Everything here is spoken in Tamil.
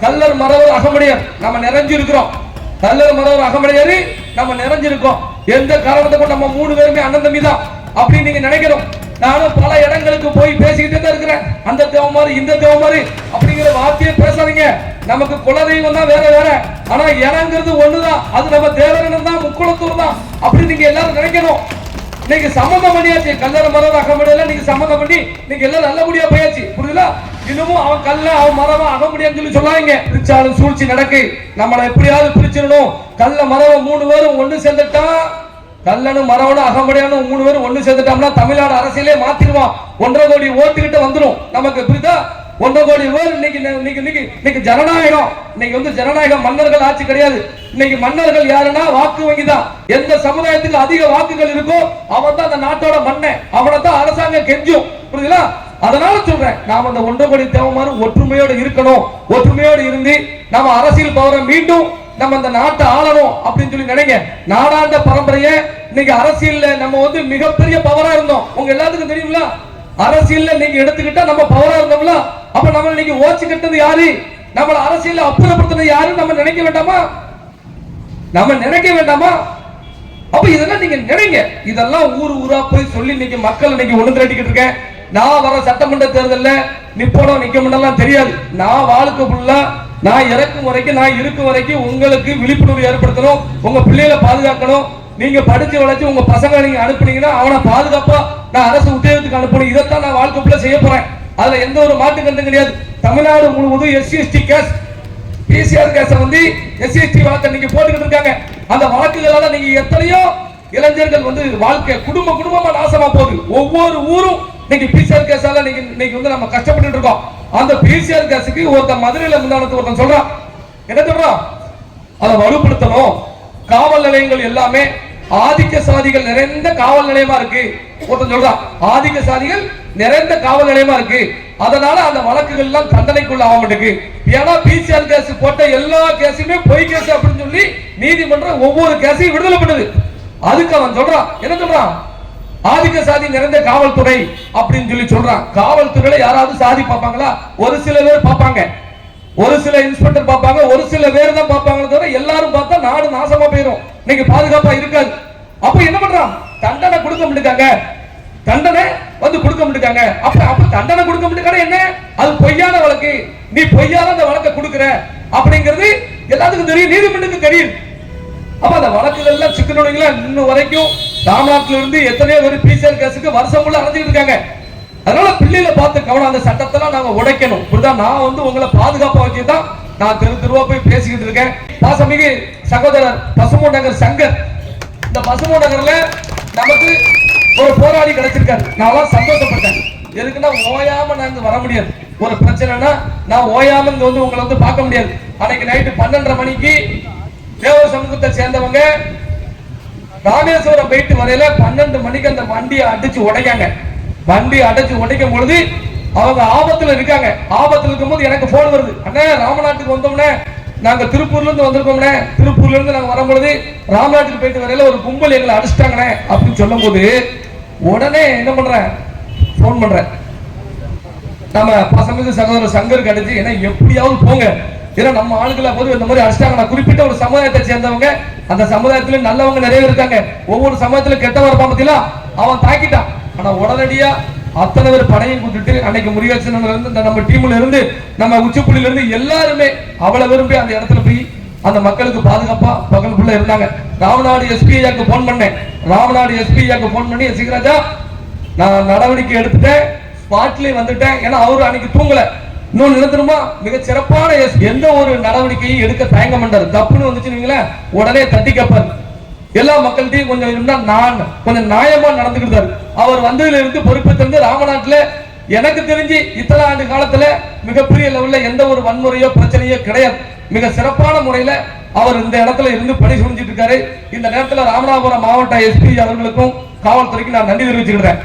கல்லர் மறவர் அகமுடையர் நம்ம நிறைஞ்சிருக்கிறோம். கல்லர் மறவர் அகமுடையர் நம்ம நிறைஞ்சிருக்கோம். எந்த காரணத்தை கொண்டு நம்ம 3 பேருமே அண்ணன் தம்பி தான் அப்படின்னு நீங்க நினைக்கிறோம். நானும் பல இடங்களுக்கு போய் பேசிக்கிட்டே தான் இருக்கிறேன். அந்த தேவமாறு இந்த தேவமாறு அப்படிங்கிற வார்த்தையை பேசாதீங்க. நமக்கு குலதெய்வம் தான் வேற வேற, ஆனா இனங்கிறது ஒண்ணுதான். அது நம்ம தேவரன் தான், முக்குளத்தூர் தான் அப்படி நீங்க எல்லாரும் நினைக்கணும். இன்னைக்கு சம்மந்தம் பண்ணியாச்சு. கல்லற மரம் அகமுடையில நீங்க சம்மந்தம் பண்ணி நீங்க எல்லாம் நல்லபடியா போயாச்சு. புரியுதா? இன்னமும் அவன் கல்ல அவன் மரமா அகமுடியான்னு சொல்லி சொல்லாங்க. பிரிச்சாலும் சூழ்ச்சி நடக்கு. நம்மளை எப்படியாவது பிரிச்சிடணும். கல்ல மரம் 3 பேரும் ஒண்ணு சேர்ந்துட்டா, கல்லனும் மரவனும் அகமுடையானும் 3 பேரும் ஒண்ணு சேர்ந்துட்டோம்னா தமிழ்நாடு அரசியலே மாத்திடுவான். 1.5 கோடி ஓட்டுக்கிட்ட வந்துடும் நமக்கு. புரியுதா? 1.5 கோடி பேர் இன்னைக்கு ஜனநாயகம். இன்னைக்கு வந்து ஜனநாயகம் மன்னர்கள் ஆட்சி கிடையாது. இன்னைக்கு மன்னர்கள் யாருன்னா வாக்கு வங்கி தான். எந்த சமுதாயத்துக்கு அதிக வாக்குகள் இருக்கோ அவன் தான் அந்த நாட்டோட மன்னன். அவனை தான் அரசாங்கம் கெஞ்சும். புரியுதுங்களா? அதனால சொல்றேன், நாம அந்த 1.5 கோடி தேவமாறு ஒற்றுமையோடு இருக்கணும். ஒற்றுமையோடு இருந்து நம்ம அரசியல் பவரை மீண்டும் நம்ம அந்த நாட்டை ஆளணும் அப்படின்னு சொல்லி நினைங்க. நாடாண்ட பரம்பரையை இன்னைக்கு அரசியல்ல நம்ம வந்து மிகப்பெரிய பவரா இருந்தோம். உங்க எல்லாத்துக்கும் தெரியுங்களா? அரசியல்ல நீங்க எடுத்துக்கிட்டா நம்ம பவரா இருந்தோம்ல. அப்ப நம்ம இன்னைக்கு ஓச்சு கட்டது யாரு? நம்மள அரசியல்ல அப்புறப்படுத்தினது யாருன்னு நம்ம நினைக்க வேண்டாமா? நம்ம நினைக்க வேண்டாமா? அப்ப இதெல்லாம் நீங்க நினைங்க. இதெல்லாம் ஊர் ஊரா போய் சொல்லி இன்னைக்கு மக்கள் இன்னைக்கு ஒண்ணு திரட்டிக்கிட்டு இருக்கேன். நான் வர சட்டமன்ற தேர்தலில் நிப்போம் நிக்க முடியலாம் தெரியாது. நான் வாழ்க்கை ஃபுல்லா நான் இறக்கும் வரைக்கும், நான் இருக்கும் வரைக்கும் உங்களுக்கு விழிப்புணர்வு ஏற்படுத்தணும். உங்க பிள்ளைகளை பாதுகாக்கணும். நீங்க படிச்சு வளர்ச்சி உங்க பசங்களை நீங்க அனுப்புனீங்கன்னா அவனை பாதுகாப்பா நான் அரசு உத்தியோகத்துக்கு அனுப்பணும். இதைத்தான் நான் வாழ்க்கைக்குள்ள செய்ய போறேன். அதுல எந்த ஒரு மாற்று கருத்தும் கிடையாது. தமிழ்நாடு முழுவதும் SC/ST கேஸ், PCR கேஸ் வந்து SC/ST வழக்கு நீங்க போட்டுக்கிட்டு இருக்காங்க. அந்த வழக்குகளால நீங்க எத்தனையோ இளைஞர்கள் வந்து வாழ்க்கை குடும்பமா நாசமா போகுது. ஒவ்வொரு ஊரும் இன்னைக்கு PCR கேஸால இன்னைக்கு வந்து நம்ம கஷ்டப்பட்டு இருக்கோம். அந்த PCR கேஸுக்கு ஒருத்த மதுரையில முன்னாடி ஒருத்தன் சொல்றான். என்ன சொல்றான்? அதை வலுப்படுத்தணும். காவல் நிலையங்கள் எல்லாமே ஆதிக்க சாதிகள் நிறைந்த காவல் நிலையமா இருக்கு. ஒருத்தன் சொல்றான், ஆதிக்க சாதிகள் நிறைந்த காவல் நிலையமா இருக்கு. அதனால அந்த வழக்குகள் எல்லாம் தண்டனைக்குள்ள ஆக மாட்டேங்குது. ஏன்னா PCR கேஸ் போட்ட எல்லா கேஸுமே பொய் கேஸ் அப்படின்னு சொல்லி நீதிமன்றம் ஒவ்வொரு கேஸையும் விடுதலை பண்ணுது. அதுக்கு அவன் சொல்றான், என்ன சொல்றான்? ஆதிக்க சாதி நிறைந்த காவல்துறை அப்படின்னு சொல்லி சொல்றான். காவல்துறையில யாராவது சாதி பார்ப்பாங்களா? ஒரு சில பேர் பார்ப்பாங்க, ஒரு சில இன்ஸ்பெக்டர் பார்ப்பாங்க, ஒரு சில பேர் தான் பார்ப்பாங்க. தவிர எல்லாரும் பார்த்தா நாடு நாசமா போயிடும். இன்னைக்கு பாதுகாப்பா இருக்காது. அப்ப என்ன பண்றான்? தண்டனை கொடுக்க முடியாங்க. தண்டனை வந்து கொடுக்க முடியாங்க. அப்ப தண்டனை கொடுக்க முடியாங்க. என்ன? அது பொய்யான வழக்கு. நீ பொய்யால அந்த வழக்கை கொடுக்கிற அப்படிங்கிறது எல்லாத்துக்கும் தெரியும், நீதிமன்றத்துக்கு தெரியும். அப்ப அந்த வழக்குகள் எல்லாம் சிக்கனோட இன்னும் வரைக்கும் தமிழ்நாட்டில இருந்து எத்தனையோ பேர் PCR கேஸுக்கு வருஷம் உள்ள அடைஞ்சிட்டு இருக்காங்க. அதனால பிள்ளைகளை பார்த்து கவனம். அந்த சட்டத்தெல்லாம் நாங்க உடைக்கணும். இப்படிதான் நான் வந்து உங்களை பாதுகாப்பா வச்சுதான் நான் தெருவா போய் பேசிக்கிட்டு இருக்கேன். பாசமிகு சகோதரர் பசுமோ நகர் சங்கர், இந்த பசுமோ நகர்ல நமக்கு ஒரு போராளி கிடைச்சிருக்காரு. நான் சந்தோஷப்பட்டேன். எதுக்குன்னா ஓயாம நாங்க வர முடியாது. ஒரு பிரச்சனைனா நான் ஓயாம இங்க வந்து உங்களை வந்து பார்க்க முடியாது. அன்னைக்கு நைட்டு 12:30 மணிக்கு தேவ சமூகத்தை சேர்ந்தவங்க ராமேஸ்வரம் போயிட்டு வரையில 12 மணிக்கு அந்த வண்டியை அடிச்சு உடைக்காங்க. வண்டி அடைச்சு உடைக்கும் பொழுது அவங்க ஆபத்துல இருக்காங்க. ஆபத்துல இருக்கும்போது எனக்கு போன் வருது, அண்ணே ராமநாட்டுக்கு வந்தோம்னே, நாங்க திருப்பூர்ல இருந்து வந்திருக்கோம்னே, திருப்பூர்ல இருந்து நாங்க வரும்பொழுது ராமநாட்டுக்கு போயிட்டு வரையில ஒரு கும்பல் எங்களை அடிச்சிட்டாங்கண்ணே அப்படின்னு சொல்லும் போது உடனே என்ன பண்றேன்? போன் பண்றேன். நம்ம பசங்களுக்கு சகோதரர் சங்கருக்கு அடிச்சு, ஏன்னா எப்படியாவது போங்க, ஏன்னா நம்ம ஆளுகளை போது இந்த மாதிரி அடிச்சிட்டாங்க. குறிப்பிட்ட ஒரு சமுதாயத்தை சேர்ந்தவங்க, அந்த சமுதாயத்துல நல்லவங்க நிறைய இருக்காங்க. ஒவ்வொரு சமுதாயத்துல கெட்டவங்க இருப்பான் பார்த்தீங்களா, அவன் தாக்கிட்டான். ஆனா உடனடியா அத்தனை பேர் படையும் கூட்டிட்டு அன்னைக்கு முருகேசன்ல இருந்து நம்ம டீம்ல இருந்து நம்ம உச்சிப்புள்ளில இருந்து எல்லாருமே அவளை விரும்பி அந்த இடத்துல போய் அந்த மக்களுக்கு பாதுகாப்பா பகல் ஃபுல்லா இருந்தாங்க. ராமநாடு SP ஐயாக்கு போன் பண்ணேன். ராமநாடு SP ஐயாக்கு போன் பண்ணி, சீக்கிராஜா நான் நடவடிக்கை எடுத்துட்டேன், ஸ்பாட்லயே வந்துட்டேன். ஏன்னா அவரு அன்னைக்கு தூங்கல. இன்னொன்னு நினைத்துருமா, மிக சிறப்பான எந்த ஒரு நடவடிக்கையும் எடுக்க தயங்க மாட்டாரு. தப்புன்னு வந்துச்சுன்னு உடனே தட்டி கப்பாரு. எல்லா மக்கள்கிட்டையும் கொஞ்சம் நியாயமா நடந்துக்கிட்டாரு. அவர் வந்ததுல இருந்து பொறுப்பு தந்து ராமநாட்டுல எனக்கு தெரிஞ்சு இத்தனை ஆண்டு காலத்துல மிகப்பெரிய லெவல்ல எந்த ஒரு வன்முறையோ பிரச்சனையோ கிடையாது. மிக சிறப்பான முறையில அவர் இந்த இடத்துல இருந்து பணி செஞ்சுட்டு இருக்காரு. இந்த நேரத்துல ராமநாதபுரம் மாவட்ட SP அவர்களுக்கும் காவல்துறைக்கு நான் நன்றி தெரிவிச்சுக்கிறேன்.